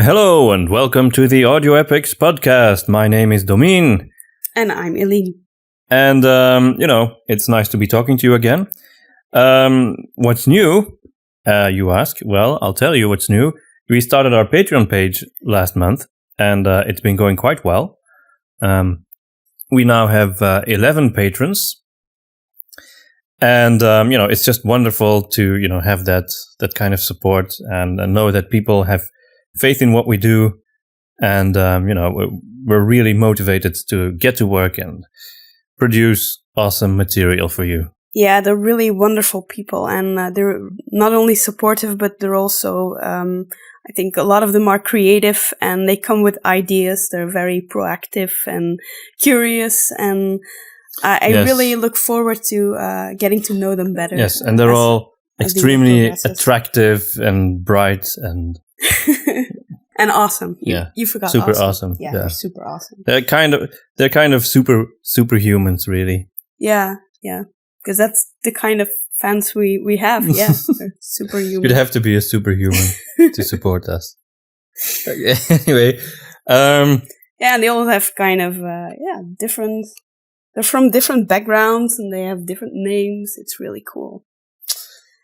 Hello and welcome to the Audio Epics podcast. My name is Domien. And I'm Eline. And, it's nice to be talking to you again. What's new, you ask? Well, I'll tell you what's new. We started our Patreon page last month, and it's been going quite well. We now have 11 patrons. And, it's just wonderful to, have that kind of support and know that people have faith in what we do. And, we're really motivated to get to work and produce awesome material for you. Yeah, they're really wonderful people. And they're not only supportive, but they're also, I think a lot of them are creative and they come with ideas. They're very proactive and curious. And I really look forward to getting to know them better. Yes, and they're all extremely attractive and bright and... and awesome. You forgot super awesome. Yeah, they're super awesome. They're kind of superhumans, really. Yeah, because that's the kind of fans we have. Yeah, superhuman. You'd have to be a superhuman to support us. Anyway, and they all have kind of different. They're from different backgrounds and they have different names. It's really cool.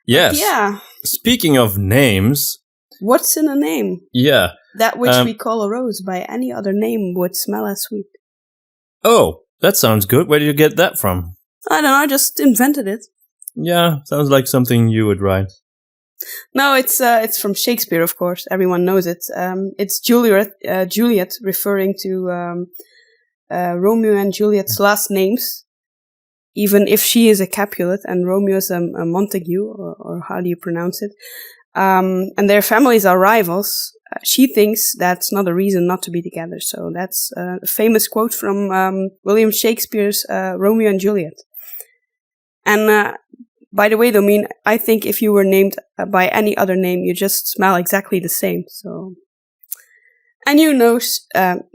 Yes. But yeah. Speaking of names. What's in a name? Yeah. That which we call a rose by any other name would smell as sweet. Oh, that sounds good. Where did you get that from? I don't know. I just invented it. Yeah, sounds like something you would write. No, it's from Shakespeare, of course. Everyone knows it. It's Juliet referring to Romeo and Juliet's last names. Even if she is a Capulet and Romeo's a Montague, or how do you pronounce it? And their families are rivals. She thinks that's not a reason not to be together. So that's a famous quote from William Shakespeare's Romeo and Juliet. And by the way, Domien, I think if you were named by any other name, you just smell exactly the same. So, and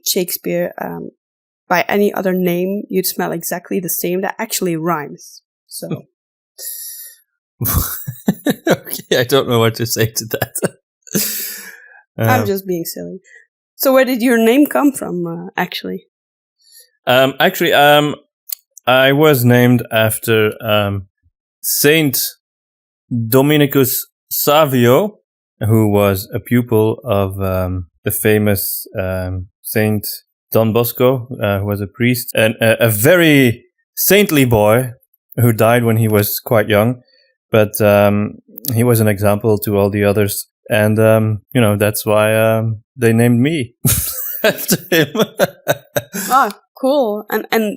Shakespeare, by any other name, you'd smell exactly the same. That actually rhymes. So. Okay, I don't know what to say to that. I'm just being silly. So where did your name come from, actually? I was named after Saint Dominicus Savio, who was a pupil of the famous Saint Don Bosco, who was a priest, and a very saintly boy who died when he was quite young. But he was an example to all the others. And, that's why they named me after him. Oh, cool. And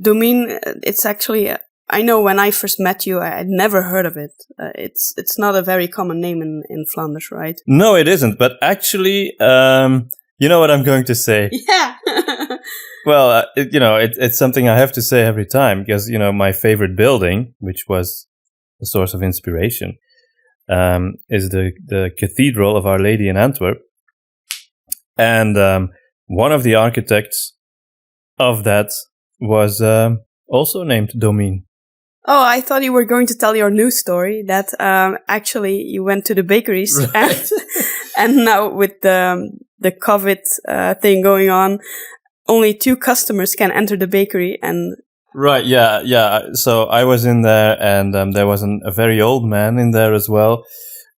Domien, it's actually, I know when I first met you, I'd never heard of it. It's not a very common name in Flanders, right? No, it isn't. But actually, you know what I'm going to say? Yeah. Well, it's something I have to say every time because, my favorite building, which was a source of inspiration, is the Cathedral of Our Lady in Antwerp. And one of the architects of that was also named Domien. Oh, I thought you were going to tell your new story that actually you went to the bakeries right. and now with the COVID thing going on, only 2 customers can enter the bakery and... Right, yeah. So I was in there and there was a very old man in there as well.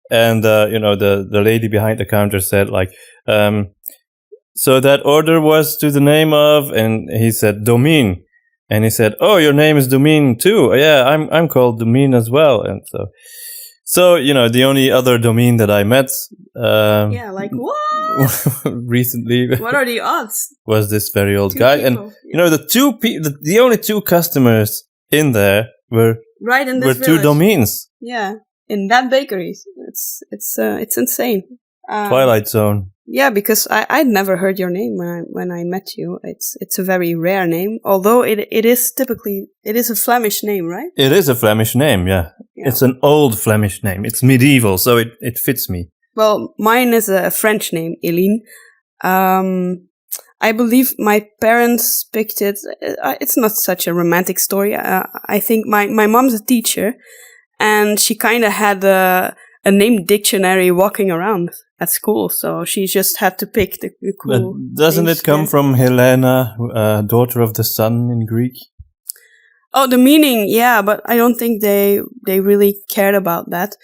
And, the lady behind the counter said so that order was to the name of, and he said, Domien. And he said, oh, your name is Domien too. Yeah, I'm called Domien as well. And so, the only other Domien that I met, what? recently. What are the odds? Was this very old 2 guy. people. And, the only 2 customers in there were right in this 2 Domiens. Yeah, in that bakery. It's insane. Twilight Zone. Yeah, because I'd never heard your name when I met you. It's a very rare name, although it is a Flemish name, right? It is a Flemish name, yeah. It's an old Flemish name. It's medieval, so it fits me. Well, mine is a French name, Eline. I believe my parents picked it. It's not such a romantic story. I think my mom's a teacher, and she kind of had a a name dictionary walking around at school, so she just had to pick the cool. But doesn't names. it come from Helena, daughter of the sun in Greek? Oh, the meaning, yeah, but I don't think they really cared about that.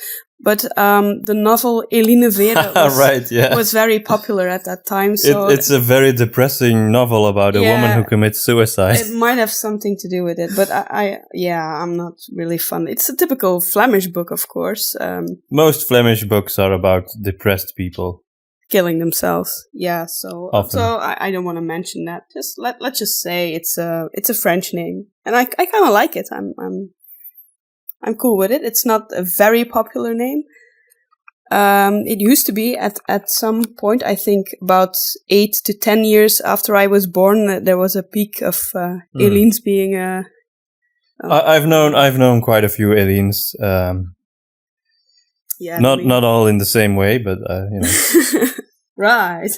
But the novel Eline was very popular at that time. So it's a very depressing novel about a woman who commits suicide. It might have something to do with it, but I'm not really fond. It's a typical Flemish book, of course. Most Flemish books are about depressed people killing themselves. Yeah, so often. So I don't want to mention that. Just let's just say it's a French name, and I kind of like it. I'm cool with it. It's not a very popular name. It used to be at some point, I think about 8 to 10 years after I was born, there was a peak of Eline's being I've known quite a few Elines. Not all in the same way, but you know. Right.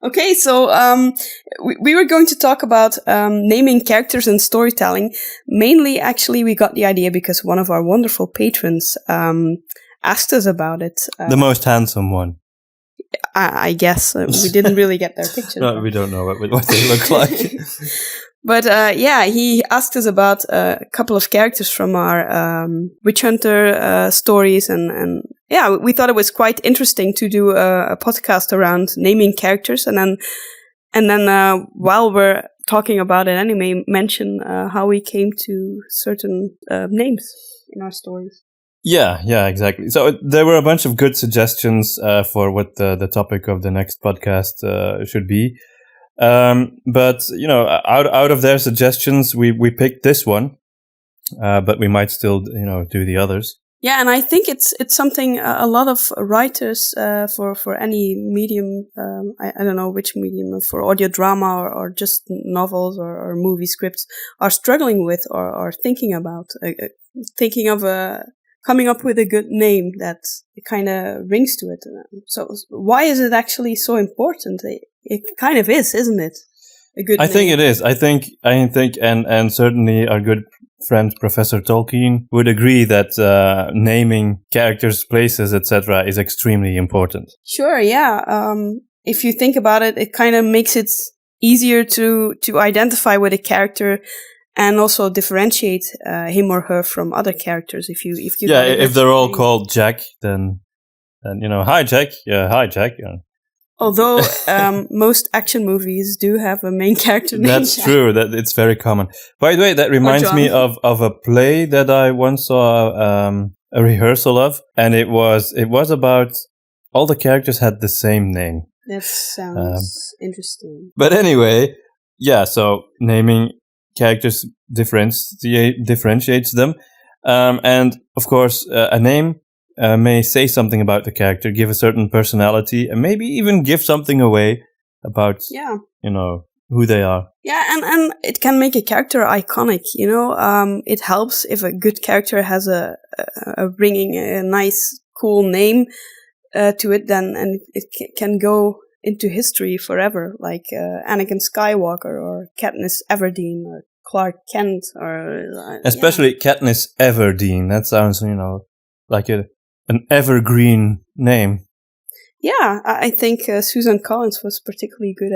Okay, so we were going to talk about naming characters and storytelling. Mainly, actually, we got the idea because one of our wonderful patrons asked us about it. The most handsome one. I guess. We didn't really get their picture. No, we don't know what they look like. But he asked us about a couple of characters from our Witch Hunter stories, and we thought it was quite interesting to do a podcast around naming characters, and then while we're talking about it anyway, mention how we came to certain names in our stories. Yeah, exactly. So there were a bunch of good suggestions for what the topic of the next podcast should be. But you know, out of their suggestions, we picked this one, but we might still, you know, do the others. Yeah, and I think it's something a lot of writers for any medium, I don't know which medium, for audio drama or just novels or movie scripts, are struggling with or thinking about, thinking of coming up with a good name that kind of rings to it. So why is it actually so important? It kind of is, isn't it? A good name. Think it is. I think, and certainly our good friend Professor Tolkien would agree that naming characters, places, etc., is extremely important. Sure, yeah. If you think about it, it kind of makes it easier to identify with a character and also differentiate him or her from other characters. If they're all called Jack, then you know, hi Jack. Yeah, hi Jack. Yeah. Although most action movies do have a main character named That's Jack. true. That it's very common. By the way, that reminds me of a play that I once saw a rehearsal of, and it was about all the characters had the same name. That sounds interesting. But anyway, yeah. So naming characters differentiates them, and of course, a name may say something about the character, give a certain personality, and maybe even give something away about, you know, who they are. Yeah, and it can make a character iconic, you know. It helps if a good character has a ringing, a nice, cool name to it, and it can go into history forever, like Anakin Skywalker or Katniss Everdeen or Clark Kent, or especially Katniss Everdeen. That sounds, you know, like an evergreen name. Yeah, I think Susan Collins was particularly good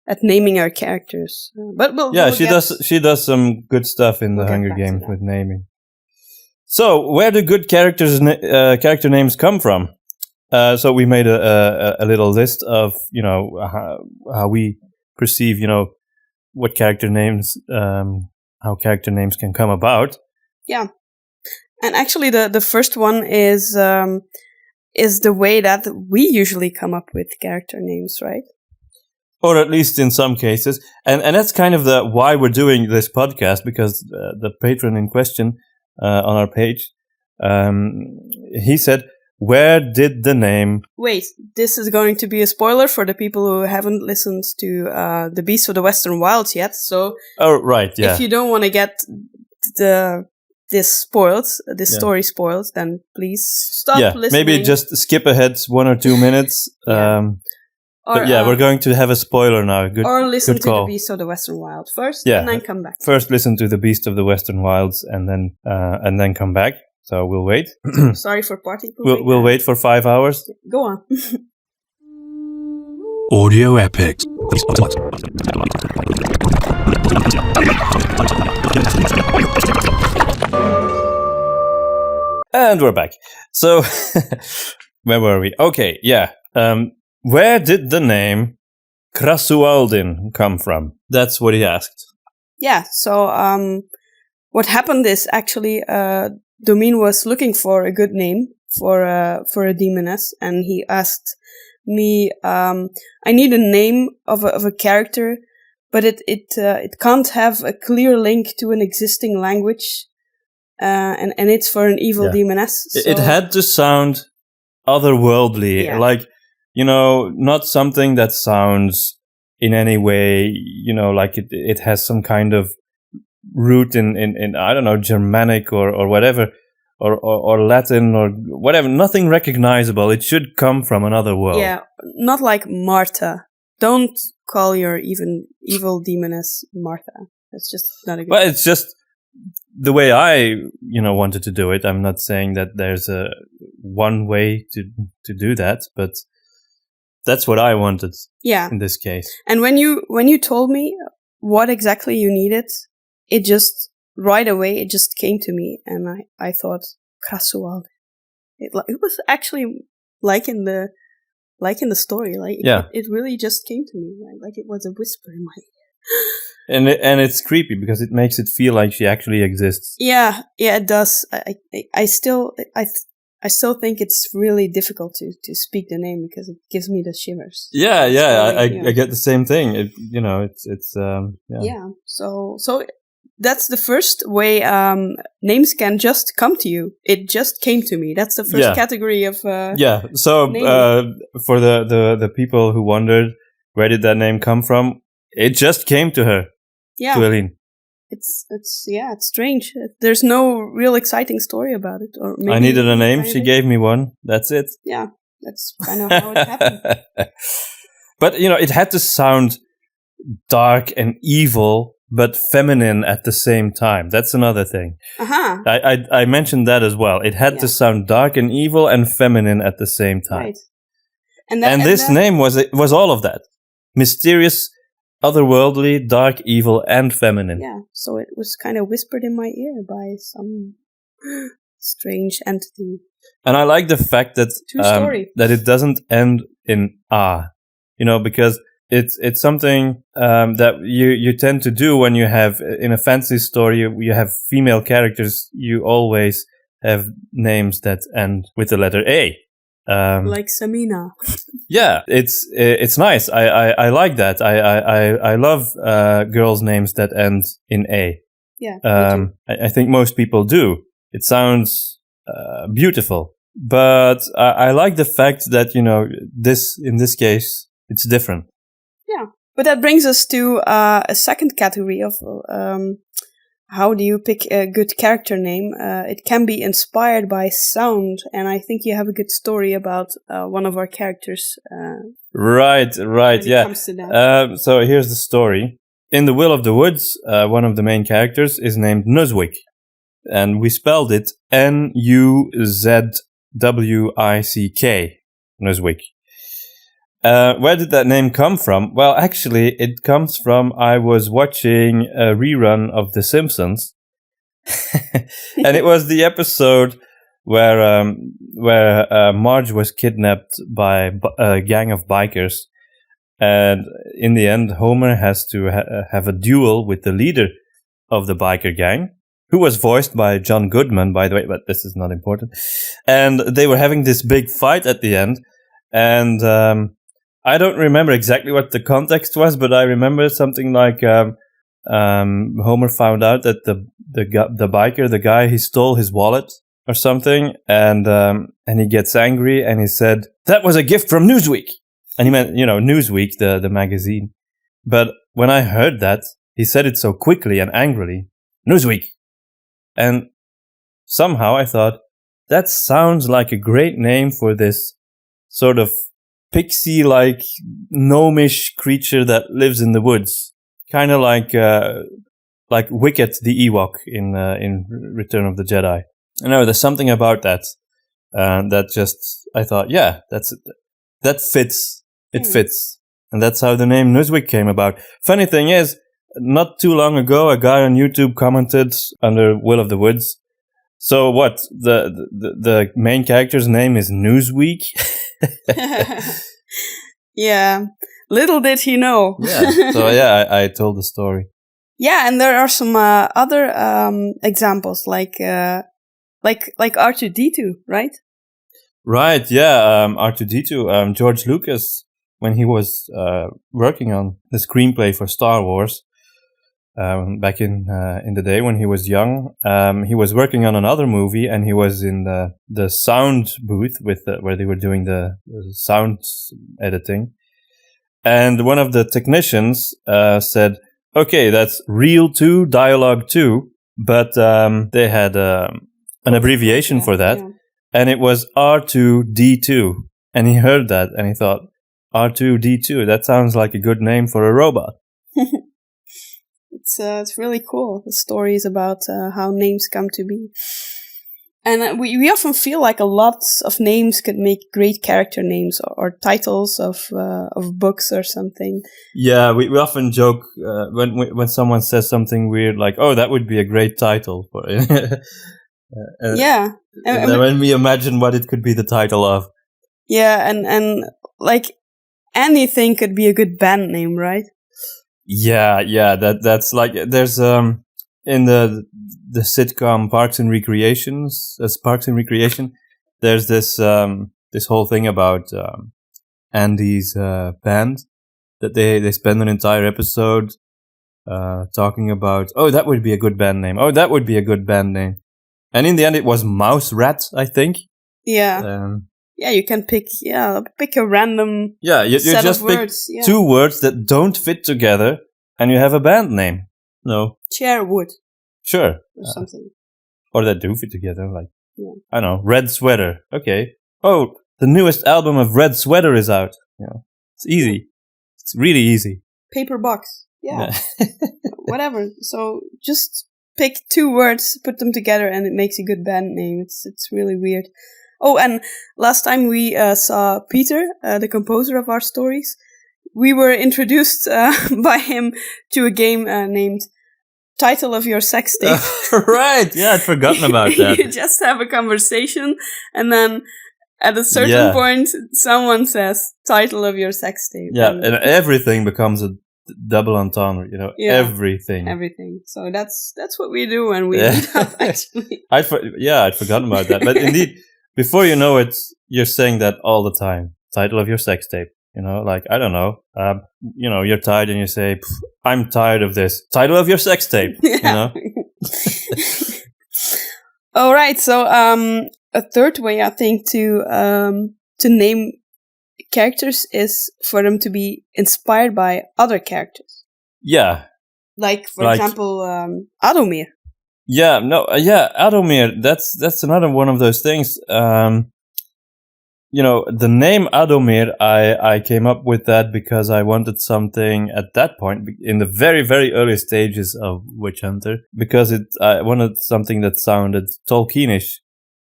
at naming our characters. But she does some good stuff in the Hunger Games with naming. So, where do good character names come from? So we made a little list of, you know, how we perceive, you know, what character names, how character names can come about. Yeah. And actually, the first one is the way that we usually come up with character names, right? Or at least in some cases, and that's kind of the why we're doing this podcast, because the patron in question on our page, he said, "Where did the name?" Wait, this is going to be a spoiler for the people who haven't listened to The Beast of the Western Wilds yet. So, right, yeah. If you don't want to get this story spoiled, then please stop listening. Maybe just skip ahead 1 or 2 minutes. We're going to have a spoiler now. Or listen to The Beast of the Western Wild first, and then come back. First, listen to The Beast of the Western Wilds, and then come back. So we'll wait. Sorry for party pooping. We'll wait for 5 hours. Go on. Audio epics. And we're back. So, where were we? Okay, yeah. Where did the name Krasualdin come from? That's what he asked. Yeah, so what happened is actually Domien was looking for a good name for a demoness, and he asked me, I need a name of a character, but it can't have a clear link to an existing language, and it's for an evil demoness. So. It had to sound otherworldly, like, not something that sounds in any way, like it has some kind of root in I don't know, Germanic or whatever, or Latin or whatever. Nothing recognizable. It should come from another world. Yeah, not like Martha. Don't call your evil demoness Martha. That's just not a good. Well, it's just the way I, wanted to do it. I'm not saying that there's a one way to do that, but that's what I wanted. Yeah. In this case. And when you told me what exactly you needed, it just right away it just came to me, and I thought Krasuald. It was actually like in the story, it really just came to me, like it was a whisper in my ear. And it's creepy because it makes it feel like she actually exists. Yeah, it does. I still think it's really difficult to speak the name because it gives me the shivers. Yeah, I get the same thing. It's Yeah. So that's the first way names can just come to you. It just came to me. That's the first category of So for the people who wondered where did that name come from, it just came to her. Yeah. To Eline. It's strange. There's no real exciting story about it. Or maybe I needed a name. She gave me one. That's it. Yeah, that's kind of how it happened. But it had to sound dark and evil, but feminine at the same time. That's another thing. Uh-huh. I mentioned that as well. It had to sound dark and evil and feminine at the same time. Right. And this name was all of that. Mysterious, otherworldly, dark, evil, and feminine. Yeah, so it was kind of whispered in my ear by some strange entity. And I like the fact that that it doesn't end in because it's something that you tend to do when you have, in a fantasy story, you have female characters, you always have names that end with the letter A. Like Samina. Yeah, it's nice. I like that. I love girls' names that end in A. Yeah. I think most people do. It sounds beautiful, but I like the fact that in this case it's different. Yeah, but that brings us to a second category of how do you pick a good character name? It can be inspired by sound, and I think you have a good story about one of our characters. Right, yeah. Comes to that. So here's the story. In The Will of the Woods, one of the main characters is named Nuzwick, and we spelled it Nuzwick. Nuzwick. Where did that name come from? Well, actually, it comes from I was watching a rerun of The Simpsons, and it was the episode where Marge was kidnapped by a gang of bikers, and in the end, Homer has to have a duel with the leader of the biker gang, who was voiced by John Goodman, by the way, but this is not important. And they were having this big fight at the end, and I don't remember exactly what the context was, but I remember something like Homer found out that the biker, the guy, he stole his wallet or something, and he gets angry and he said, "That was a gift from Newsweek," and he meant Newsweek, the magazine. But when I heard that, he said it so quickly and angrily, Newsweek, and somehow I thought that sounds like a great name for this sort of pixie-like, gnomish creature that lives in the woods, kind of like Wicket the Ewok in Return of the Jedi. there's something about that that just I thought, yeah, that fits. It fits, and that's how the name Newsweek came about. Funny thing is, not too long ago, a guy on YouTube commented under Will of the Woods. So what? The main character's name is Newsweek. Yeah, little did he know. Yeah. So yeah, I told the story. Yeah, and there are some other examples like R2D2, right? Right. Yeah. R2D2. George Lucas, when he was working on the screenplay for Star Wars, back in the day when he was young, he was working on another movie, and he was in the sound booth where they were doing the sound editing, and one of the technicians said, "Okay, that's reel 2, dialogue 2," but they had an abbreviation for that, and it was R2D2, and he heard that and he thought, R2D2, that sounds like a good name for a robot. It's really cool. The stories about how names come to be. And we often feel like a lot of names could make great character names or titles of books or something. Yeah, we often joke when someone says something weird, like, "Oh, that would be a great title for it." Yeah. And then when we imagine what it could be the title of. Yeah, and like anything could be a good band name, right? Yeah, that's like there's in the sitcom Parks and Recreation, there's this whole thing about Andy's band that they spend an entire episode talking about, oh, that would be a good band name. Oh, that would be a good band name. And in the end, it was Mouse Rat, I think. Yeah. Yeah, you can pick a random you set just of pick words. Yeah. 2 words that don't fit together, and you have a band name. No. Chairwood. Sure. Or something. Or that do fit together, like, I don't know, Red Sweater. Okay. Oh, the newest album of Red Sweater is out. It's easy. It's really easy. Paper Box. Yeah. Whatever. So just pick 2 words, put them together, and it makes a good band name. It's really weird. Oh, and last time we saw Peter, the composer of our stories, we were introduced by him to a game named Title of Your Sex Tape. Right, yeah, I'd forgotten about that. You just have a conversation, and then at a certain point, someone says, Title of Your Sex Tape. Yeah, and everything becomes a double entendre, everything. Everything. So that's what we do when we meet up, actually. I'd forgotten about that. But indeed, before you know it, you're saying that all the time. Title of your sex tape. Like, I don't know. You're tired and you say, I'm tired of this. Title of your sex tape. All right. So, a third way, I think, to name characters is for them to be inspired by other characters. Yeah. Like, for example, Adomir. Adomir, that's another one of those things. The name Adomir, I came up with that because I wanted something at that point, in the very, very early stages of Witch Hunter, because I wanted something that sounded Tolkienish.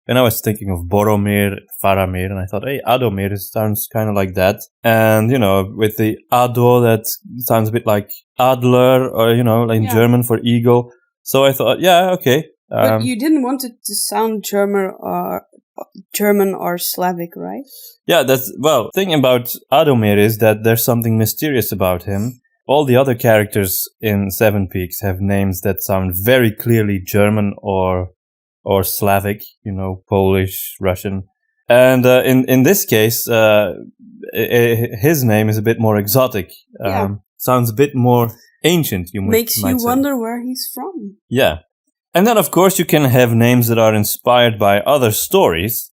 And I was thinking of Boromir, Faramir, and I thought, hey, Adomir sounds kind of like that. And, with the Ado, that sounds a bit like Adler, or, in German for eagle. So I thought, okay. But you didn't want it to sound German or Slavic, right? Yeah, thing about Adomir is that there's something mysterious about him. All the other characters in Seven Peaks have names that sound very clearly German or Slavic, Polish, Russian. And in this case, his name is a bit more exotic. Sounds a bit more ancient, Makes might you say. wonder where he's from. Yeah. And then, of course, you can have names that are inspired by other stories.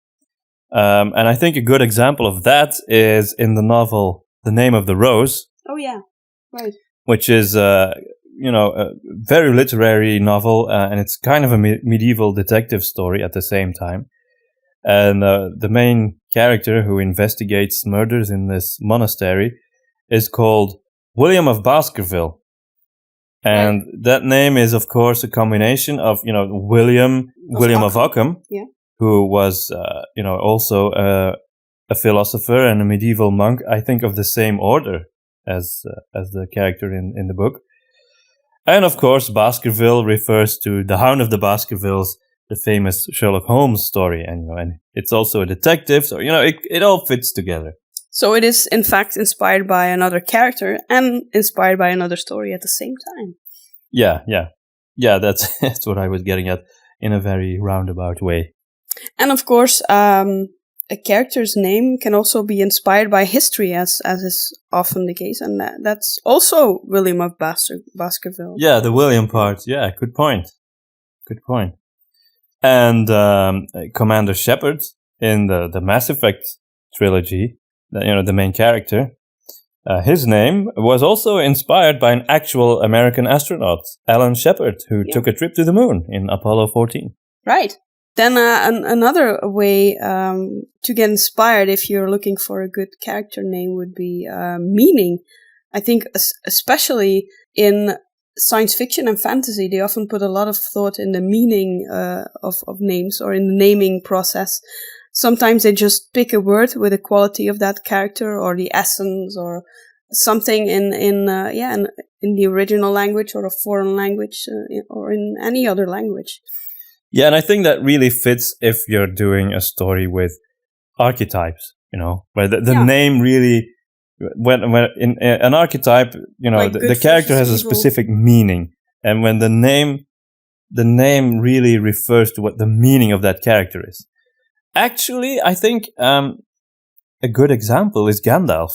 And I think a good example of that is in the novel The Name of the Rose. Oh, yeah. Right. Which is, a very literary novel, and it's kind of a medieval detective story at the same time. And the main character who investigates murders in this monastery is called William of Baskerville. And that name is, of course, a combination of, William, William of Ockham, yeah. who was, also a philosopher and a medieval monk, I think of the same order as the character in the book. And of course, Baskerville refers to the Hound of the Baskervilles, the famous Sherlock Holmes story, and it's also a detective, so it all fits together. So it is in fact inspired by another character and inspired by another story at the same time. Yeah. That's what I was getting at in a very roundabout way. And of course, a character's name can also be inspired by history, as is often the case, and that's also William of Baskerville. Yeah, the William part. Yeah, good point. And Commander Shepard in the Mass Effect trilogy, the main character, his name was also inspired by an actual American astronaut, Alan Shepard, who took a trip to the moon in Apollo 14. Right. Then another way to get inspired if you're looking for a good character name would be meaning. I think especially in science fiction and fantasy, they often put a lot of thought in the meaning of names or in the naming process. Sometimes they just pick a word with the quality of that character or the essence or something in the original language or a foreign language or in any other language. Yeah, and I think that really fits if you're doing a story with archetypes, where the name really, when in an archetype, like the character has a specific meaning, and when the name really refers to what the meaning of that character is. Actually, I think a good example is Gandalf.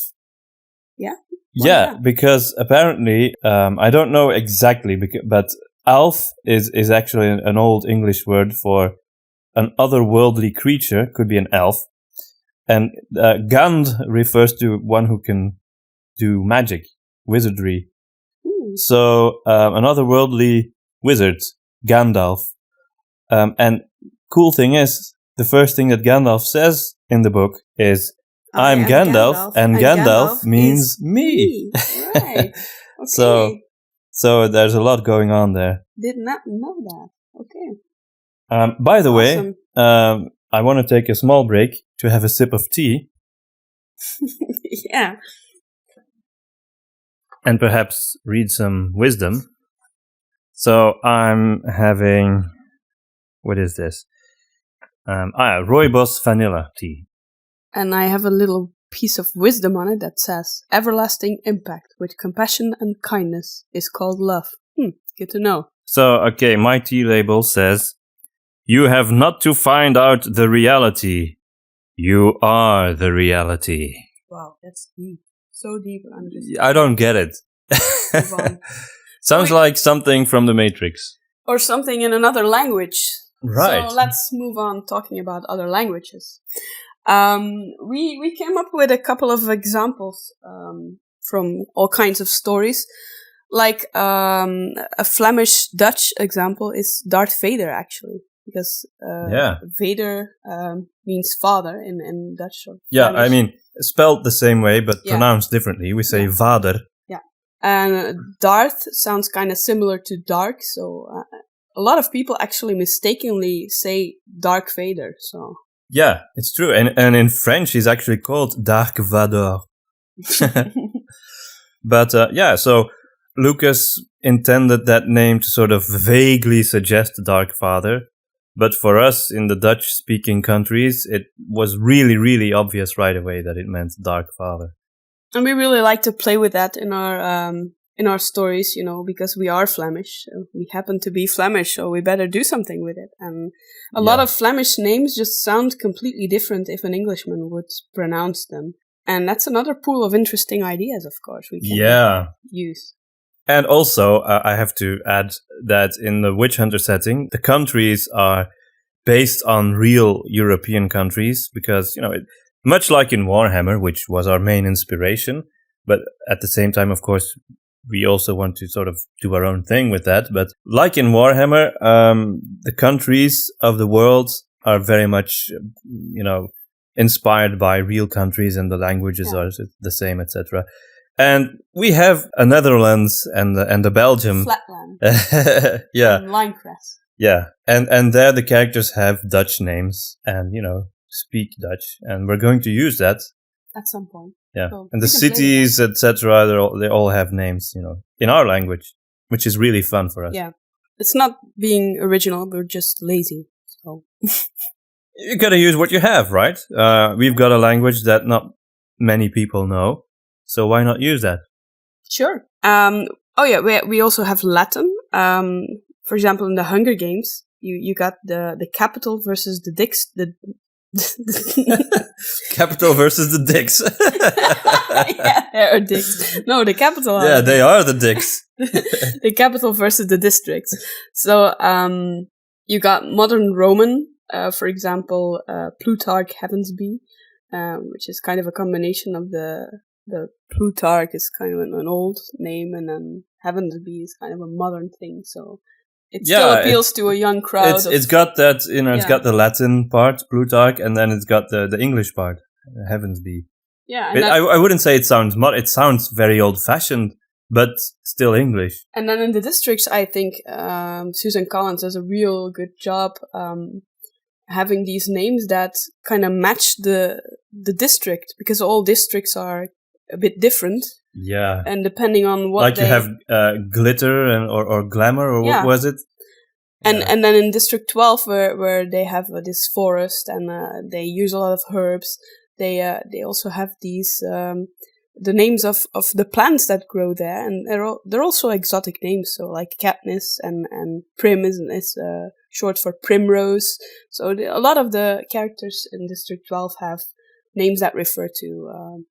Yeah? Yeah, because apparently, I don't know exactly, but elf is actually an old English word for an otherworldly creature, could be an elf. And Gand refers to one who can do magic, wizardry. So an otherworldly wizard, Gandalf. And cool thing is, the first thing that Gandalf says in the book is, I'm Gandalf, and Gandalf means me. Right. Okay. So there's a lot going on there. Did not know that. Okay. By the way, I want to take a small break to have a sip of tea. Yeah. And perhaps read some wisdom. So I'm having, what is this? Rooibos vanilla tea. And I have a little piece of wisdom on it that says, everlasting impact with compassion and kindness is called love. Good to know. So, okay, my tea label says, you have not to find out the reality. You are the reality. Wow, that's deep. So deep. I don't get it. Sounds like something from The Matrix. Or something in another language. Right. So let's move on talking about other languages. We came up with a couple of examples from all kinds of stories. Like a Flemish Dutch example is Darth Vader, actually, because Vader means father in Dutch. Or yeah, Flemish. I mean, spelled the same way, but pronounced differently. We say vader. Yeah, and Darth sounds kind of similar to dark, so a lot of people actually mistakenly say Dark Vader. So yeah, it's true, and in French, he's actually called Dark Vador. But so Lucas intended that name to sort of vaguely suggest Dark Father, but for us in the Dutch-speaking countries, it was really, really obvious right away that it meant Dark Father. And we really like to play with that in our stories, because we are Flemish. We happen to be Flemish, so we better do something with it. And a lot of Flemish names just sound completely different if an Englishman would pronounce them. And that's another pool of interesting ideas, of course, we can use. And also, I have to add that in the Witch Hunter setting, the countries are based on real European countries because, much like in Warhammer, which was our main inspiration, but at the same time, of course, we also want to sort of do our own thing with that. But like in Warhammer, the countries of the world are very much, inspired by real countries, and the languages are the same, etc. And we have a Netherlands and the Belgium. Flatland. Yeah. And Linecrest. Yeah, and there the characters have Dutch names and, speak Dutch. And we're going to use that. At some point. Yeah, So and the we can play with cities, etc., they all have names, in our language, which is really fun for us. Yeah. It's not being original, we're just lazy. So You gotta use what you have, right? We've got a language that not many people know, so why not use that? Sure. We also have Latin. For example, in the Hunger Games, you got the capital versus the dicks. Capital versus the dicks. Yeah, they are dicks. No, the capital. Yeah, they are the dicks. The capital versus the districts. So, you got modern Roman, for example, Plutarch Heavensby, which is kind of a combination of the Plutarch is kind of an old name, and then Heavensby is kind of a modern thing. So it still appeals to a young crowd. It's got that, it's got the Latin part, Plutarch, and then it's got the English part, Heavensby. Yeah, and I wouldn't say it sounds it sounds very old-fashioned, but still English. And then in the districts, I think Susan Collins does a real good job having these names that kind of match the district, because all districts are a bit different. Yeah. And depending on what you have glitter or glamour, or what was it? And then in District 12, where they have this forest, and they use a lot of herbs, they also have these the names of the plants that grow there, and they're also exotic names. So like Katniss and Prim is short for primrose. So a lot of the characters in District 12 have names that refer to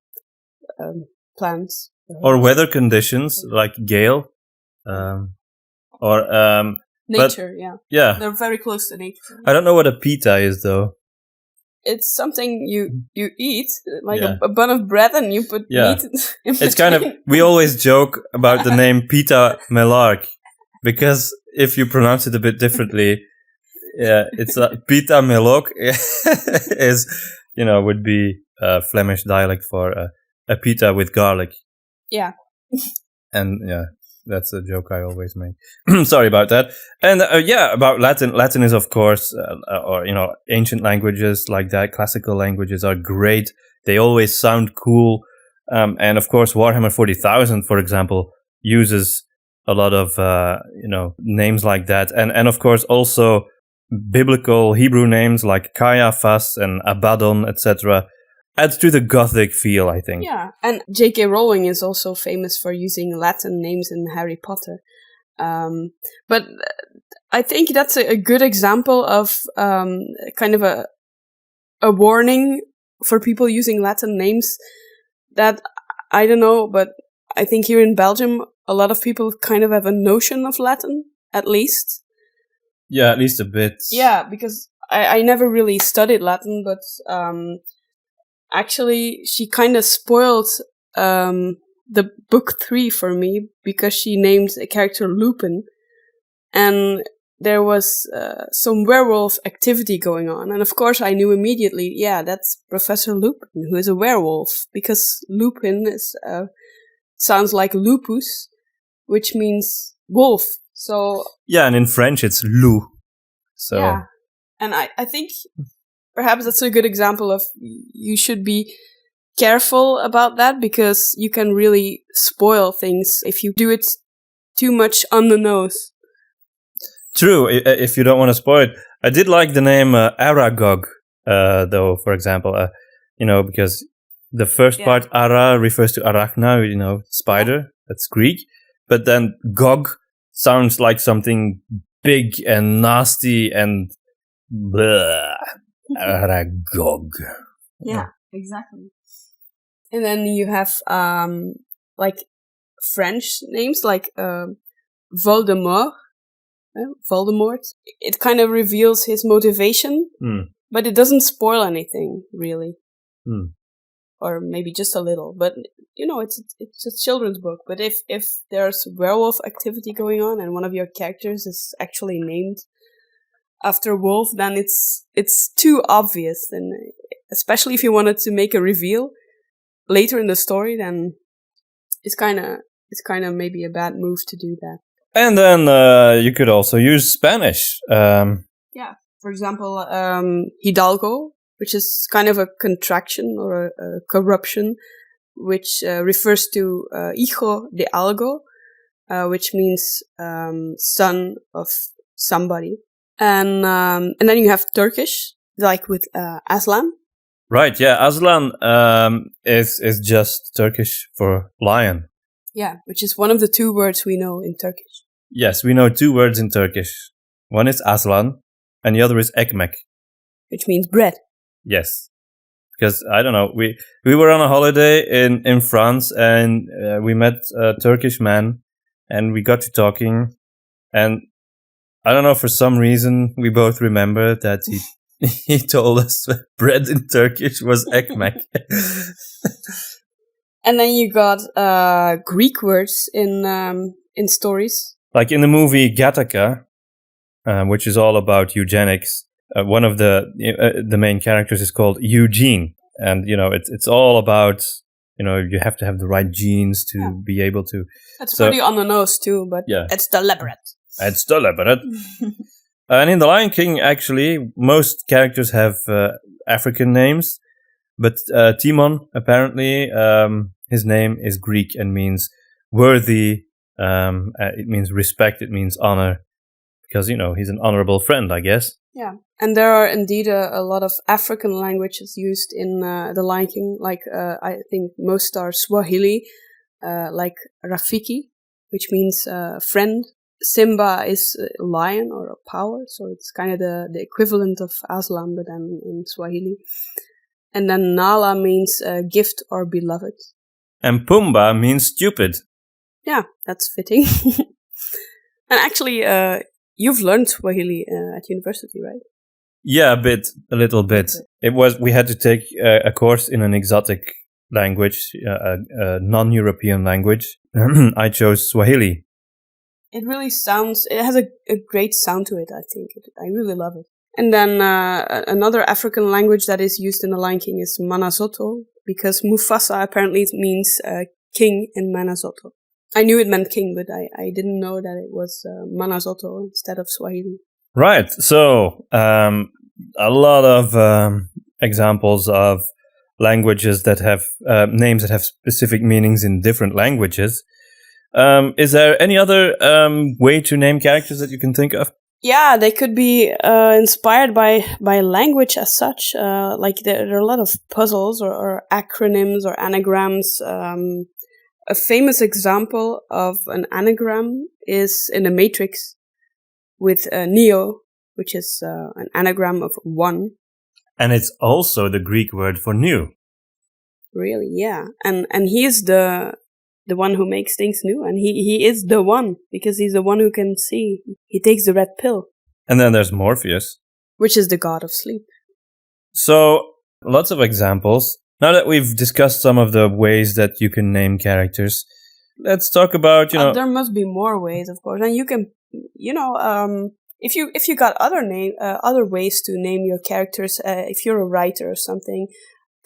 plants. Or weather conditions, like gale. Nature, yeah. They're very close to nature. I don't know what a pita is, though. It's something you eat, like a bun of bread, and you put meat in between. It's kind of, we always joke about the name Pita Melark, because if you pronounce it a bit differently, it's Pita Melok is, would be Flemish dialect for a pita with garlic. Yeah. And that's a joke I always make. Sorry about that. And about Latin. Latin is, of course, or ancient languages like that. Classical languages are great. They always sound cool. And of course, Warhammer 40,000, for example, uses a lot of names like that. And of course, also biblical Hebrew names like Caiaphas and Abaddon, etc. adds to the Gothic feel, I think. Yeah, and J.K. Rowling is also famous for using Latin names in Harry Potter. But I think that's a good example of kind of a warning for people using Latin names that, I don't know, but I think here in Belgium, a lot of people kind of have a notion of Latin, at least. Yeah, at least a bit. Yeah, because I never really studied Latin, but actually, she kind of spoiled the book 3 for me, because she named a character Lupin, and there was some werewolf activity going on. And of course, I knew immediately, that's Professor Lupin, who is a werewolf, because Lupin is sounds like lupus, which means wolf. So and in French it's loup. So and I think perhaps that's a good example of you should be careful about that, because you can really spoil things if you do it too much on the nose. True, if you don't want to spoil it. I did like the name Aragog, though, for example, because the first part, Ara, refers to Arachna, spider, that's Greek, but then Gog sounds like something big and nasty and blah. Aragog. Yeah, exactly. And then you have like French names like Voldemort. Voldemort. It kind of reveals his motivation, but it doesn't spoil anything really, or maybe just a little. But it's a children's book. But if there's werewolf activity going on and one of your characters is actually named after wolf, then it's too obvious. And especially if you wanted to make a reveal later in the story, then it's kind of maybe a bad move to do that. And then you could also use Spanish. For example, Hidalgo, which is kind of a contraction or a corruption, which refers to hijo de algo, which means son of somebody. And then you have Turkish, like with Aslan. Right, yeah. Aslan is just Turkish for lion. Yeah, which is one of the 2 words we know in Turkish. Yes, we know 2 words in Turkish. One is Aslan, and the other is ekmek. Which means bread. Yes. Because, I don't know, we were on a holiday in France, and we met a Turkish man, and we got to talking, and I don't know, for some reason, we both remember that he told us bread in Turkish was ekmek. And then you got Greek words in stories. Like in the movie Gattaca, which is all about eugenics, one of the main characters is called Eugene, and it's all about you have to have the right genes to be able to. That's pretty on the nose too, but it's deliberate. It's deliberate. And in The Lion King, actually, most characters have African names, but Timon, apparently, his name is Greek and means worthy. It means respect. It means honor, because he's an honorable friend, I guess. Yeah, and there are indeed a lot of African languages used in The Lion King. Like I think most are Swahili, like Rafiki, which means friend. Simba is a lion or a power, so it's kind of the equivalent of Aslan, but then in Swahili. And then Nala means gift or beloved. And Pumbaa means stupid. Yeah, that's fitting. And actually, you've learned Swahili at university, right? Yeah, a little bit. We had to take a course in an exotic language, a non-European language. I chose Swahili. It really it has a great sound to it, I think. I really love it. And then another African language that is used in The Lion King is Manazoto, because Mufasa apparently means king in Manazoto. I knew it meant king, but I didn't know that it was Manazoto instead of Swahili. Right. So, a lot of examples of languages that have names that have specific meanings in different languages. Is there any other way to name characters that you can think of? Yeah, they could be inspired by language as such. Like there are a lot of puzzles or acronyms or anagrams. A famous example of an anagram is in the Matrix with Neo, which is an anagram of 1. And it's also the Greek word for new. Really, yeah. And he is the one who makes things new, and he is the one, because he's the one who can see. He takes the red pill. And then there's Morpheus, which is the god of sleep. So, lots of examples. Now that we've discussed some of the ways that you can name characters, let's talk about, there must be more ways, of course. And you can, if you got other ways to name your characters, if you're a writer or something,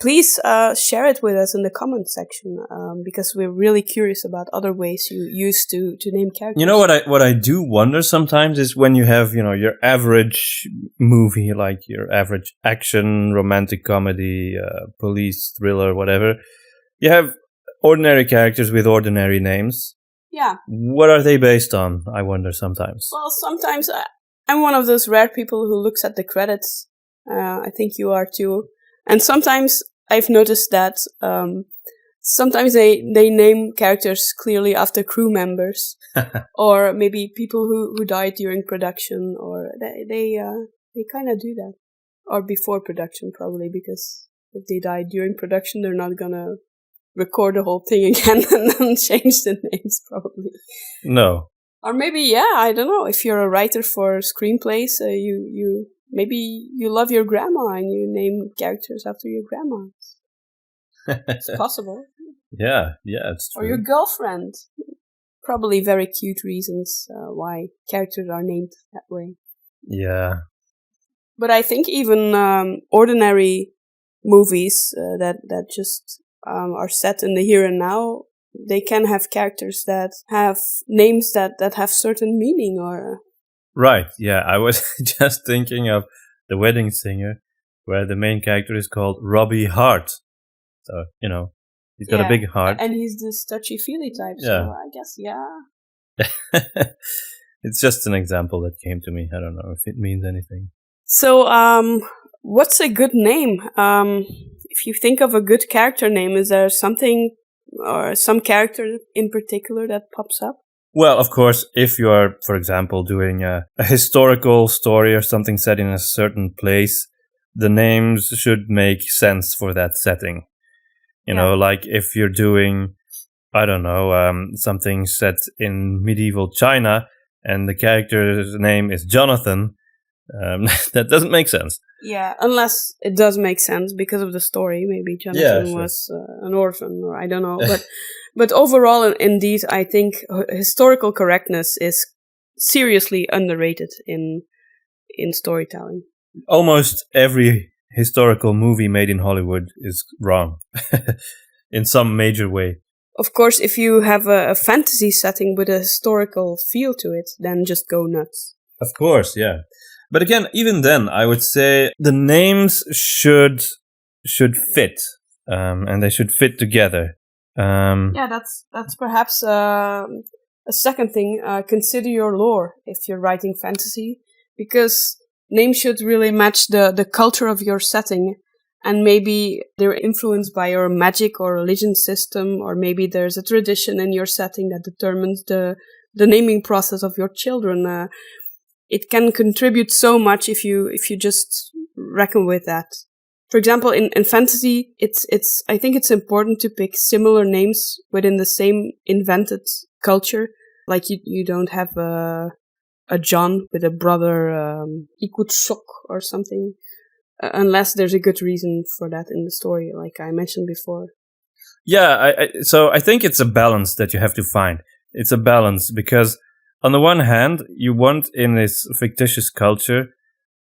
please share it with us in the comment section, because we're really curious about other ways you use to name characters. You know what I do wonder sometimes is when you have, your average movie, like your average action, romantic comedy, police thriller, whatever. You have ordinary characters with ordinary names. Yeah. What are they based on? I wonder sometimes. Well, sometimes I'm one of those rare people who looks at the credits. I think you are too. And sometimes I've noticed that sometimes they name characters clearly after crew members, or maybe people who died during production, or they kind of do that, or before production probably, because if they died during production, they're not gonna record the whole thing again and then change the names probably. No. Or maybe I don't know. If you're a writer for screenplays, you maybe you love your grandma and you name characters after your grandma. It's possible. Yeah, it's true. Or your girlfriend. Probably very cute reasons why characters are named that way. Yeah. But I think even ordinary movies that just are set in the here and now they can have characters that have names that have certain meaning or... Right, yeah. I was just thinking of The Wedding Singer, where the main character is called Robbie Hart. So, he's got a big heart. And he's this touchy-feely type, Yeah. so I guess, It's just an example that came to me. I don't know if it means anything. So, what's a good name? If you think of a good character name, is there something or some character in particular that pops up? Well, of course, if you are, for example, doing a historical story or something set in a certain place, the names should make sense for that setting. You know, like if you're doing, I don't know, something set in medieval China and the character's name is Jonathan, that doesn't make sense. Yeah, unless it does make sense because of the story. Maybe Jonathan was an orphan, or I don't know. But overall, indeed, I think historical correctness is seriously underrated in storytelling. Almost every historical movie made in Hollywood is wrong in some major way. Of course, if you have a fantasy setting with a historical feel to it, then just go nuts. Of course, yeah. But again, even then, I would say the names should fit, and they should fit together. That's perhaps a second thing. Consider your lore if you're writing fantasy, because names should really match the culture of your setting, and maybe they're influenced by your magic or religion system, or maybe there's a tradition in your setting that determines the naming process of your children. It can contribute so much if you just reckon with that. For example, in fantasy, I think it's important to pick similar names within the same invented culture. Like you don't have a John with a brother Ikutsok or something, unless there's a good reason for that in the story, like I mentioned before. Yeah, so I think it's a balance that you have to find. It's a balance because on the one hand, you want in this fictitious culture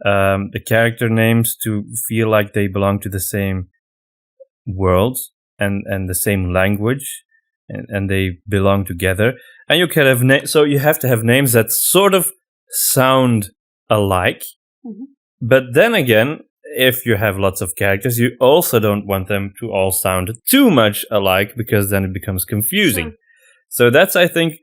the character names to feel like they belong to the same world and the same language, and they belong together. And you can have so you have to have names that sort of sound alike. Mm-hmm. But then again, if you have lots of characters, you also don't want them to all sound too much alike, because then it becomes confusing. Sure. So that's, I think,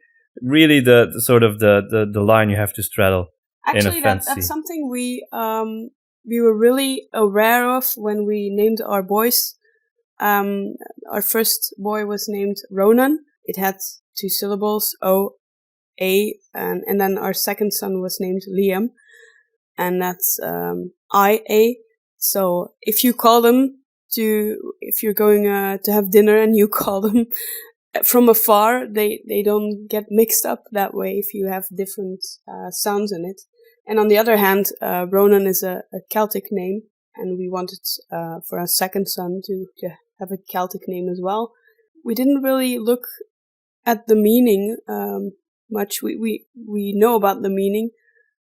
really the sort of the line you have to straddle. Actually, that's something we were really aware of when we named our boys. Our first boy was named Ronan. It had 2 syllables, O-A, and then our second son was named Liam, and that's I-A. So if you call them if you're going to have dinner and you call them from afar, they don't get mixed up that way if you have different sounds in it. And on the other hand, Ronan is a Celtic name, and we wanted for our second son to have a Celtic name as well. We didn't really look at the meaning much. We know about the meaning,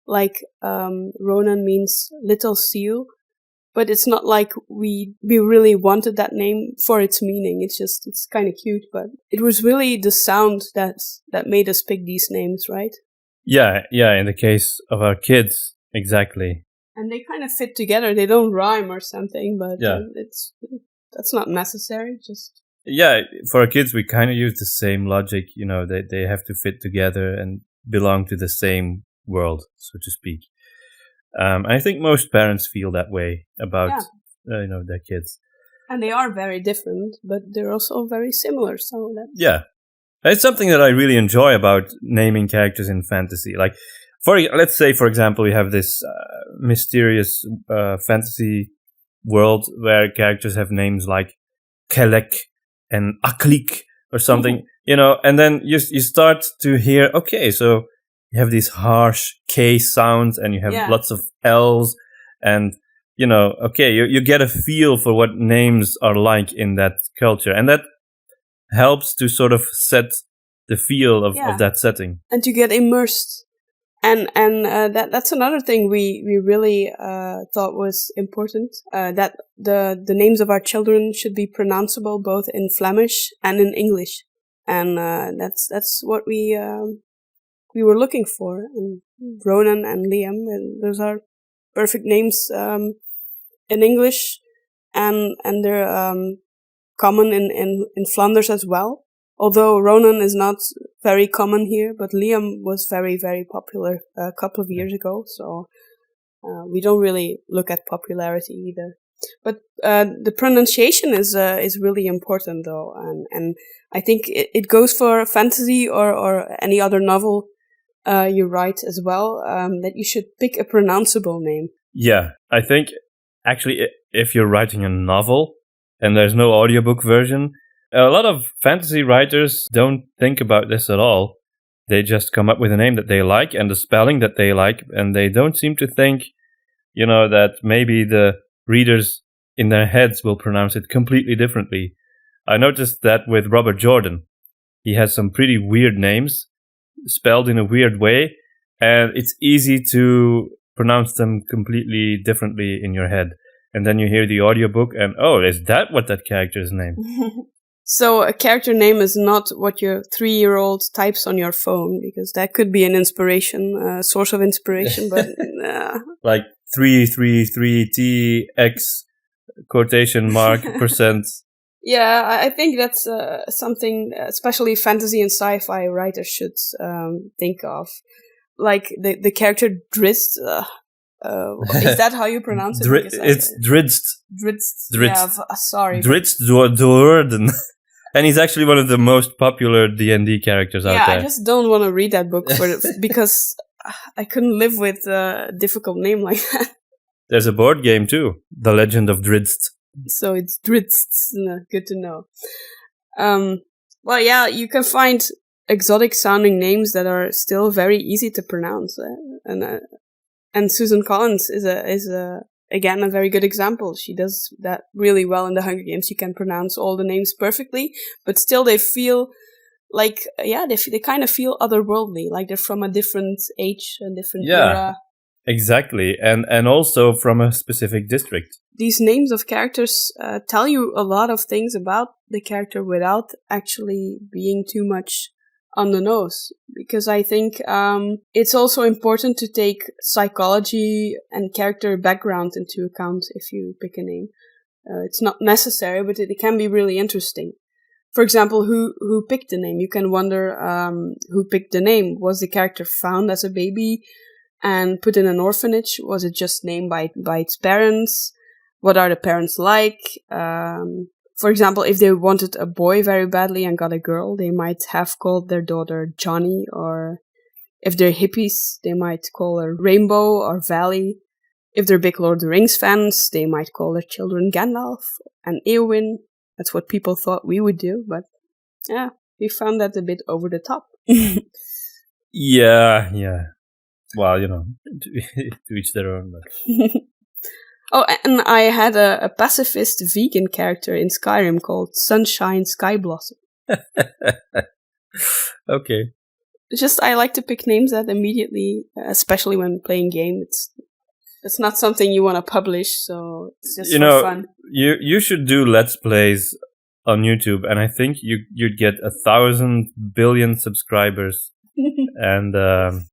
like Ronan means little seal, but it's not like we really wanted that name for its meaning. It's kind of cute, but it was really the sound that made us pick these names, right? Yeah, in the case of our kids, exactly. And they kind of fit together. They don't rhyme or something, but that's not necessary. Yeah, for our kids, we kind of use the same logic. You know, they have to fit together and belong to the same world, so to speak. I think most parents feel that way about their kids. And they are very different, but they're also very similar. So yeah. It's something that I really enjoy about naming characters in fantasy. Like, let's say, for example, we have this mysterious fantasy world where characters have names like Kelek and Aklik or something, and then you start to hear, okay, so you have these harsh K sounds and you have lots of L's and, okay, you get a feel for what names are like in that culture. And that helps to sort of set the feel of that setting. And to get immersed. And that's another thing we really thought was important, that the names of our children should be pronounceable both in Flemish and in English. and that's what we were looking for. And Ronan and Liam, and those are perfect names in English, and they're common in Flanders as well. Although Ronan is not very common here, but Liam was very, very popular a couple of years ago. So we don't really look at popularity either. But the pronunciation is really important, though, and I think it goes for fantasy or any other novel you write as well. That you should pick a pronounceable name. Yeah, I think actually if you're writing a novel and there's no audiobook version, a lot of fantasy writers don't think about this at all. They just come up with a name that they like and the spelling that they like, and they don't seem to think, that maybe the readers in their heads will pronounce it completely differently. I noticed that with Robert Jordan. He has some pretty weird names, spelled in a weird way, and it's easy to pronounce them completely differently in your head. And then you hear the audiobook and, oh, is that what that character's name? So a character name is not what your 3-year-old types on your phone, because that could be an inspiration, a source of inspiration, but... Like 333TX quotation mark %. Yeah, I think that's something especially fantasy and sci-fi writers should think of. Like the character Drizzt. Is that how you pronounce it? It's Drizzt. Drizzt. Yeah, sorry. Drizzt Doorden. And he's actually one of the most popular D&D characters out there. Yeah, I just don't want to read that book because I couldn't live with a difficult name like that. There's a board game too, The Legend of Drizzt. So it's Drizzt. Good to know. Well, yeah, you can find exotic sounding names that are still very easy to pronounce, and Susan Collins is again a very good example. She does that really well in the Hunger Games. You can pronounce all the names perfectly, but still they feel like they kind of feel otherworldly, like they're from a different age, a different era. Exactly, and also from a specific district. These names of characters tell you a lot of things about the character without actually being too much on the nose. Because I think it's also important to take psychology and character background into account if you pick a name. It's not necessary, but it can be really interesting. For example, who picked the name? You can wonder who picked the name. Was the character found as a baby and put in an orphanage? Was it just named by its parents? What are the parents like? For example, if they wanted a boy very badly and got a girl, they might have called their daughter Johnny, or if they're hippies, they might call her Rainbow or Valley. If they're big Lord of the Rings fans, they might call their children Gandalf and Eowyn. That's what people thought we would do, but yeah, we found that a bit over the top. Yeah. Well, to each their own. But. Oh, and I had a pacifist vegan character in Skyrim called Sunshine Skyblossom. Okay. Just, I like to pick names that immediately, especially when playing games. It's not something you want to publish, so it's just for fun. You should do Let's Plays on YouTube, and I think you'd get 1,000 billion subscribers. And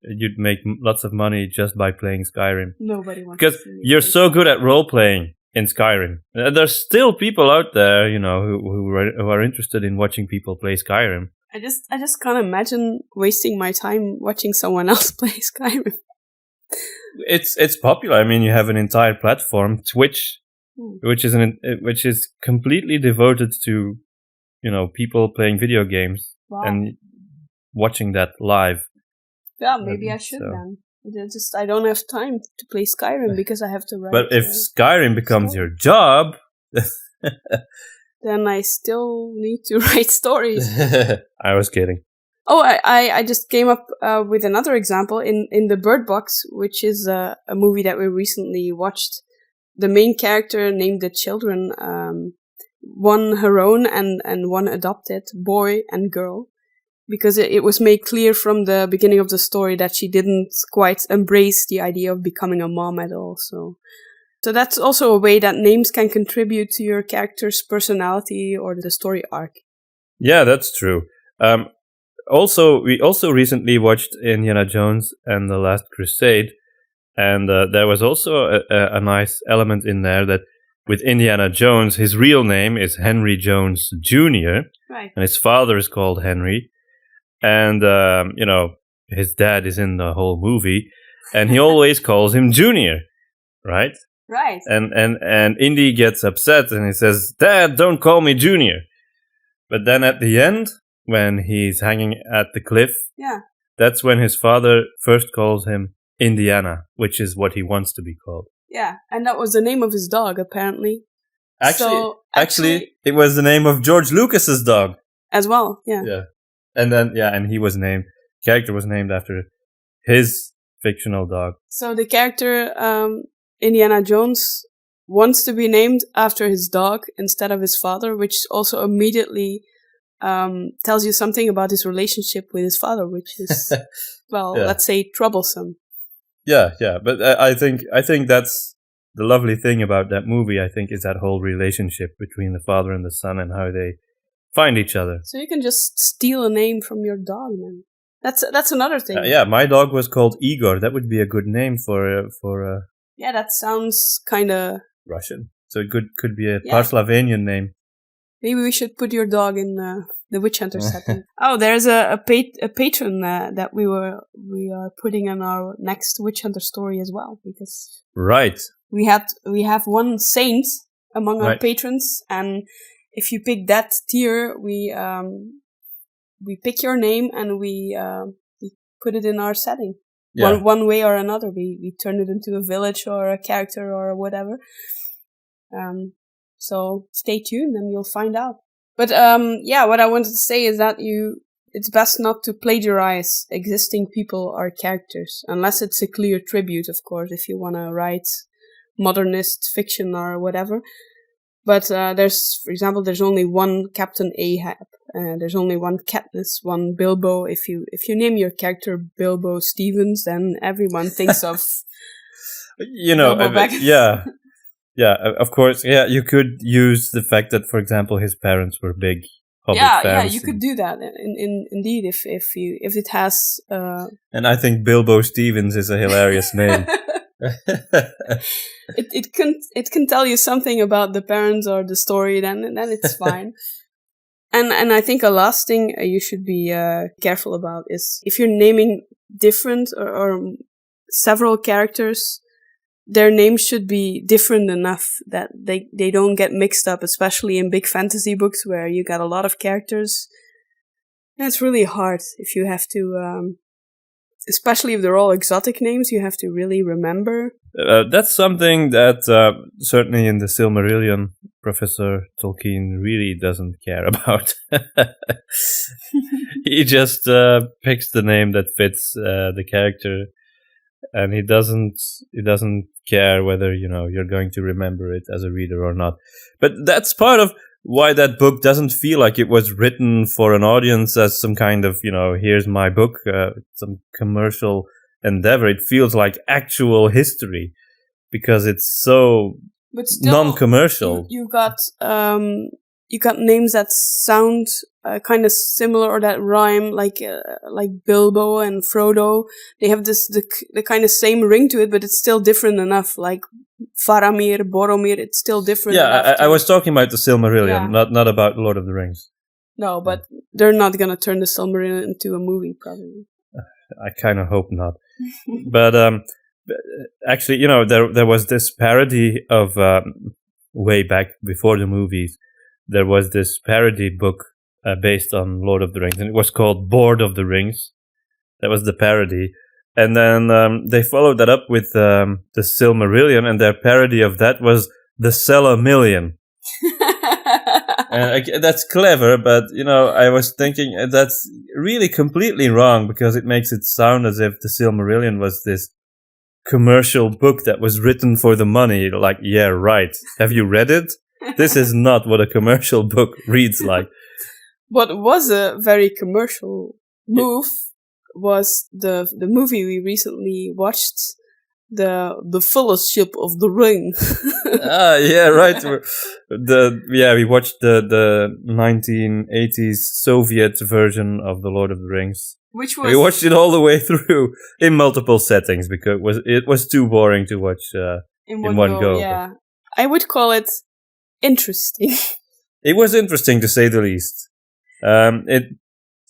you'd make lots of money just by playing Skyrim. Nobody wants because you're so good at role playing in Skyrim. There's still people out there, who are interested in watching people play Skyrim. I just can't imagine wasting my time watching someone else play Skyrim. It's popular. I mean, you have an entire platform, Twitch, which is completely devoted to, people playing video games. Wow. And watching that live. Yeah, maybe I should then. I don't have time to play Skyrim because I have to write. But if Skyrim becomes your job, then I still need to write stories. I was kidding. Oh, I just came up with another example in the Bird Box, which is a movie that we recently watched. The main character named the children one her own and one adopted, boy and girl. Because it was made clear from the beginning of the story that she didn't quite embrace the idea of becoming a mom at all. So that's also a way that names can contribute to your character's personality or the story arc. Yeah, that's true. We also recently watched Indiana Jones and the Last Crusade, and there was also a nice element in there that with Indiana Jones, his real name is Henry Jones Jr., Right. and his father is called Henry, and his dad is in the whole movie, and he always calls him Junior, right? Right. And Indy gets upset and he says, "Dad, don't call me Junior." But then at the end, when he's hanging at the cliff, that's when his father first calls him Indiana, which is what he wants to be called. Yeah, and that was the name of his dog, apparently. Actually, it was the name of George Lucas's dog as well. Yeah. Yeah, and then character was named after his fictional dog. So the character Indiana Jones wants to be named after his dog instead of his father, which also immediately tells you something about his relationship with his father, which is, let's say, troublesome. Yeah, but I think that's the lovely thing about that movie. I think is that whole relationship between the father and the son and how they find each other. So you can just steal a name from your dog, man. That's another thing. My dog was called Igor. That would be a good name for. Yeah, that sounds kind of Russian. So it could be a Parslavanian name. Maybe we should put your dog in the Witch Hunter setting. Oh, there's a patron that we are putting in our next Witch Hunter story as well, because we have one saint among our patrons, and if you pick that tier, we pick your name and we put it in our setting. Yeah. One way or another, we turn it into a village or a character or whatever. So stay tuned and you'll find out. But what I wanted to say is that it's best not to plagiarize existing people or characters, unless it's a clear tribute, of course, if you want to write modernist fiction or whatever. But for example, there's only one Captain Ahab. There's only one Katniss, one Bilbo. If you name your character Bilbo Stevens, then everyone thinks of Bilbo Baggins. Yeah, of course. Yeah, you could use the fact that, for example, his parents were big Hobbit fans. Yeah, you could do that. Indeed, if it has. And I think Bilbo Stevens is a hilarious name. It can tell you something about the parents or the story, then it's fine. And I think a last thing you should be careful about is if you're naming different or several characters, their names should be different enough that they don't get mixed up, especially in big fantasy books where you got a lot of characters. And it's really hard if you have to, especially if they're all exotic names, you have to really remember. That's something that certainly in the Silmarillion, Professor Tolkien really doesn't care about. He just picks the name that fits the character. And he doesn't care whether, you're going to remember it as a reader or not. But that's part of why that book doesn't feel like it was written for an audience as some kind of, here's my book, some commercial endeavor. It feels like actual history because it's so non-commercial. You got names that sound kind of similar or that rhyme, like Bilbo and Frodo. They have the kind of same ring to it, but it's still different enough. Like Faramir, Boromir, it's still different. Yeah, I was talking about the Silmarillion, not about Lord of the Rings. No, but they're not gonna turn the Silmarillion into a movie, probably. I kind of hope not. But actually, there was this parody of way back before the movies. There was this parody book based on Lord of the Rings, and it was called Board of the Rings. That was the parody. And then they followed that up with the Silmarillion, and their parody of that was the Cellamillion. And that's clever, but, I was thinking that's really completely wrong because it makes it sound as if the Silmarillion was this commercial book that was written for the money. Like, yeah, right. Have you read it? This is not what a commercial book reads like. What was a very commercial move was the movie we recently watched, the Fellowship of the Ring. Yeah, right. We watched the 1980s Soviet version of the Lord of the Rings. Which was We watched it all the way through in multiple settings because it was too boring to watch in one go. Yeah, I would call it interesting. It was interesting to say the least.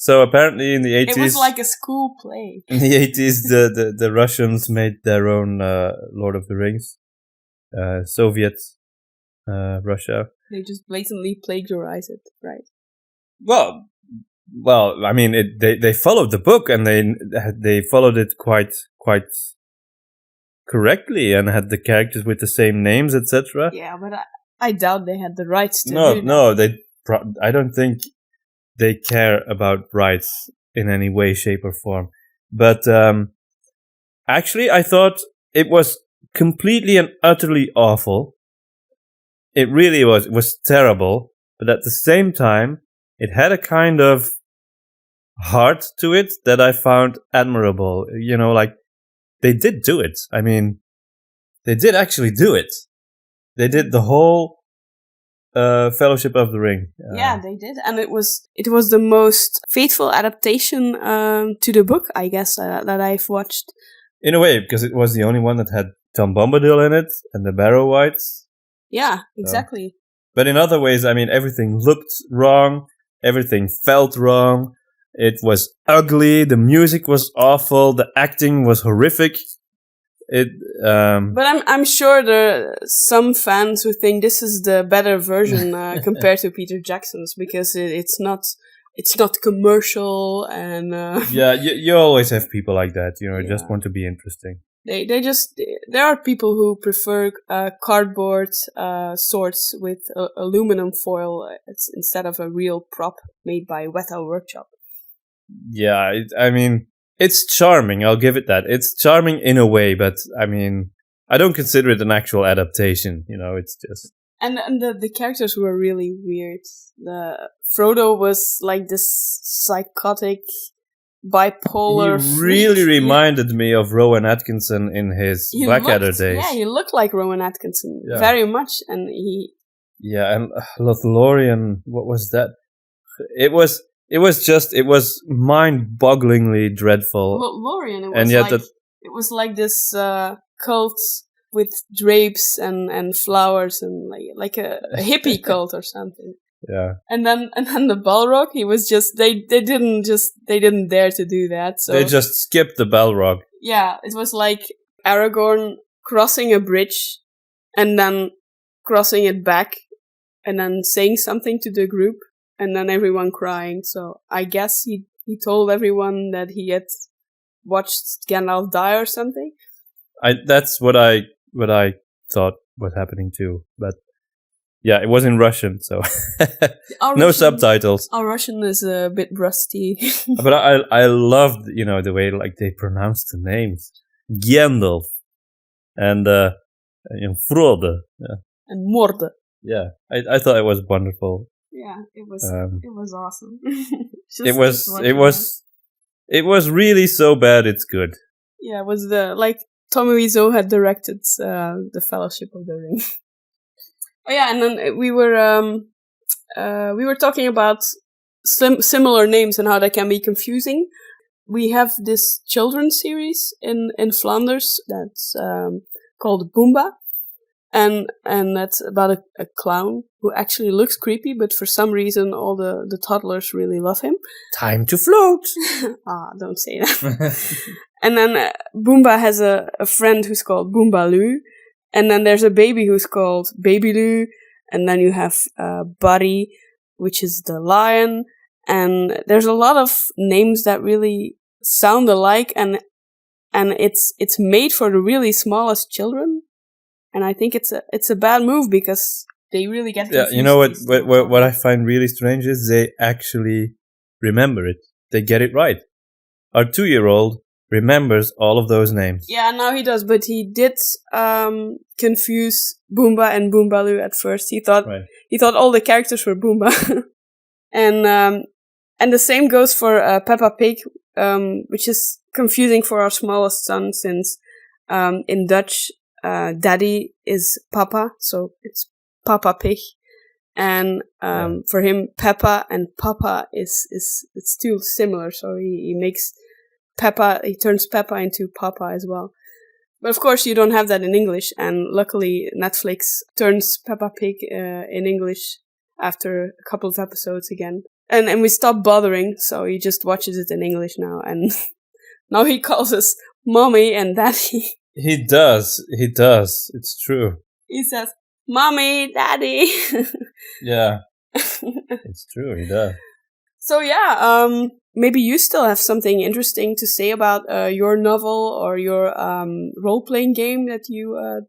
So apparently in the 80s... It was like a school play. In the 80s, the Russians made their own Lord of the Rings. Soviet Russia. They just blatantly plagiarized it, right? Well, I mean, they followed the book and they followed it quite correctly and had the characters with the same names, etc. Yeah, but I doubt they had the rights to do that. No, I don't think they care about rights in any way, shape, or form. But actually, I thought it was completely and utterly awful. It really was. It was terrible. But at the same time, it had a kind of heart to it that I found admirable. You know, like, they did do it. I mean, they did actually do it. They did the whole Fellowship of the Ring. Yeah, they did, and it was the most faithful adaptation to the book, I guess, that I've watched. In a way, because it was the only one that had Tom Bombadil in it and the Barrow Wights. Yeah, exactly. But in other ways, I mean, everything looked wrong, everything felt wrong. It was ugly. The music was awful. The acting was horrific. But I'm sure there are some fans who think this is the better version compared to Peter Jackson's because it's not commercial and yeah, you always have people like that, you know, just want to be interesting. There are people who prefer cardboard swords with aluminum foil instead of a real prop made by Weta Workshop. Yeah, I mean, it's charming, I'll give it that. It's charming in a way, but I mean, I don't consider it an actual adaptation, you know, it's just... And the characters were really weird. Frodo was like this psychotic, bipolar He really reminded me of Rowan Atkinson in his Blackadder days. Yeah, he looked like Rowan Atkinson, very much, and he... Yeah, and Lothlorien, what was that? It was mind-bogglingly dreadful. Lothlorien, it was like this cult with drapes and flowers and like a hippie cult or something. Yeah. And then the Balrog, he was just they didn't dare to do that. So they just skipped the Balrog. Yeah, it was like Aragorn crossing a bridge and then crossing it back and then saying something to the group and then everyone crying. So I guess he told everyone that he had watched Gandalf die or something. That's what I thought was happening too, but yeah, it was in Russian, so no subtitles. Our Russian is a bit rusty. But I loved, you know, the way like they pronounced the names, Gandalf and Frodo, and Morde. Yeah, I thought it was wonderful. Yeah, it was awesome. It was really so bad it's good. Yeah, it was Tommy Wiseau had directed the Fellowship of the Ring. Oh yeah, and then we were talking about similar names and how they can be confusing. We have this children's series in Flanders that's called Boomba, and that's about a clown who actually looks creepy, but for some reason all the toddlers really love him. Time to float! Don't say that. And then Boomba has a friend who's called Boombaloo. And then there's a baby who's called Babyloo. And then you have Buddy, which is the lion. And there's a lot of names that really sound alike. And it's made for the really smallest children. And I think it's a bad move because they really get confused. Yeah, you know what I find really strange is they actually remember it. They get it right. Our 2-year-old remembers all of those names. Yeah, now he does, but he did confuse Boomba and Boombaloo at first. He thought all the characters were Boomba. And the same goes for Peppa Pig, which is confusing for our smallest son since in Dutch Daddy is Papa, so it's Papa Pig. And for him, Peppa and Papa is it's still similar. So he makes Peppa, he turns Peppa into Papa as well. But of course, you don't have that in English. And luckily, Netflix turns Peppa Pig in English after a couple of episodes again. And we stopped bothering, so he just watches it in English now. And now he calls us Mommy and Daddy. He does. It's true. He says, Mommy, Daddy. Yeah, it's true. He does. So yeah, maybe you still have something interesting to say about your novel or your role-playing game that you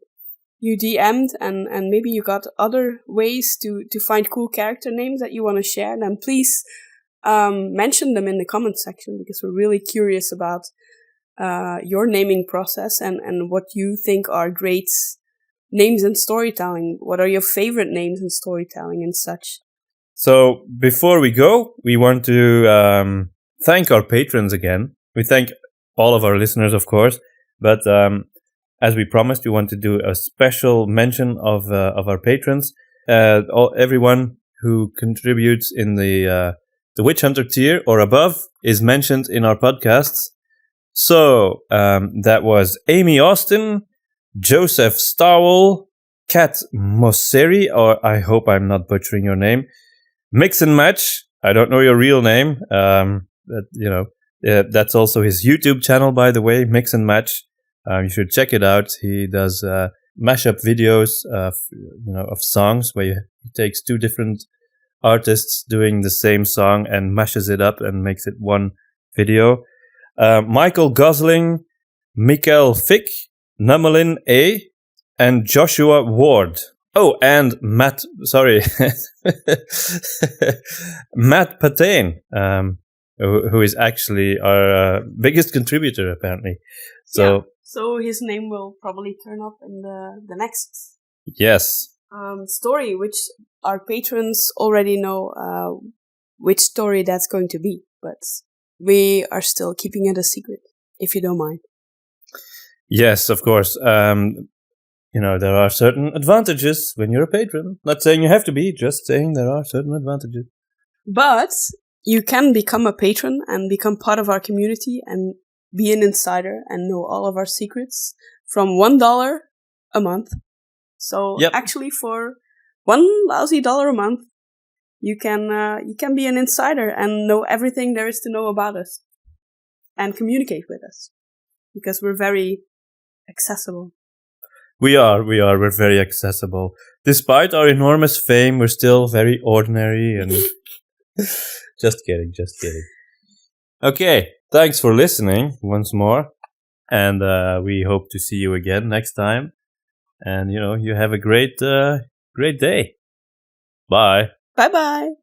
DM'd, and maybe you got other ways to find cool character names that you want to share. Then please mention them in the comment section, because we're really curious about your naming process and what you think are great names in storytelling. What are your favorite names in storytelling and such? So before we go, we want to thank our patrons again. We thank all of our listeners, of course, but as we promised, we want to do a special mention of our patrons. Everyone who contributes in the Witch Hunter tier or above is mentioned in our podcasts. So that was Amy Austin, Joseph Stowell, Kat Mosseri, or I hope I'm not butchering your name, Mix and Match. I don't know your real name. But, that's also his YouTube channel, by the way, Mix and Match. You should check it out. He does mashup videos of songs where he takes two different artists doing the same song and mashes it up and makes it one video. Michael Gosling, Mikael Fick, Numelin A, and Joshua Ward. Oh, and Matt Patain, who is actually our biggest contributor, apparently. So his name will probably turn up in the next story, which our patrons already know which story that's going to be, but we are still keeping it a secret, if you don't mind. Yes, of course. There are certain advantages when you're a patron. Not saying you have to be, just saying there are certain advantages. But you can become a patron and become part of our community and be an insider and know all of our secrets from $1 a month. So actually for $1 lousy a month, you can be an insider and know everything there is to know about us and communicate with us, because we're very accessible. We're very accessible. Despite our enormous fame, we're still very ordinary and just kidding. Okay, thanks for listening once more, and we hope to see you again next time. And you have a great day. Bye. Bye.